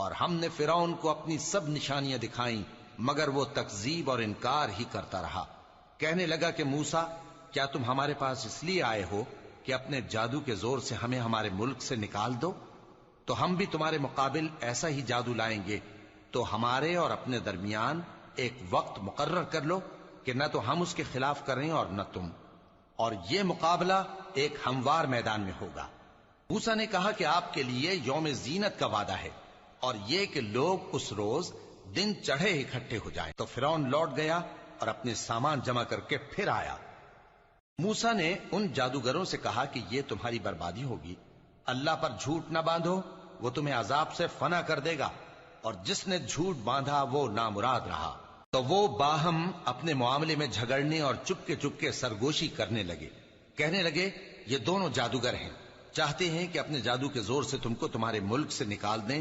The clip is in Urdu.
اور ہم نے فرعون کو اپنی سب نشانیاں دکھائیں مگر وہ تکذیب اور انکار ہی کرتا رہا۔ کہنے لگا کہ موسیٰ، کیا تم ہمارے پاس اس لیے آئے ہو کہ اپنے جادو کے زور سے ہمیں ہمارے ملک سے نکال دو؟ تو ہم بھی تمہارے مقابل ایسا ہی جادو لائیں گے، تو ہمارے اور اپنے درمیان ایک وقت مقرر کر لو کہ نہ تو ہم اس کے خلاف کریں اور نہ تم، اور یہ مقابلہ ایک ہموار میدان میں ہوگا۔ موسیٰ نے کہا کہ آپ کے لیے یوم زینت کا وعدہ ہے، اور یہ کہ لوگ اس روز دن چڑھے اکٹھے ہو جائیں۔ تو فرعون لوٹ گیا اور اپنے سامان جمع کر کے پھر آیا۔ موسیٰ نے ان جادوگروں سے کہا کہ یہ تمہاری بربادی ہوگی، اللہ پر جھوٹ نہ باندھو، وہ تمہیں عذاب سے فنا کر دے گا، اور جس نے جھوٹ باندھا وہ نامراد رہا۔ تو وہ باہم اپنے معاملے میں جھگڑنے اور چپ کے سرگوشی کرنے لگے۔ کہنے لگے یہ دونوں جادوگر ہیں، چاہتے ہیں کہ اپنے جادو کے زور سے تم کو تمہارے ملک سے نکال دیں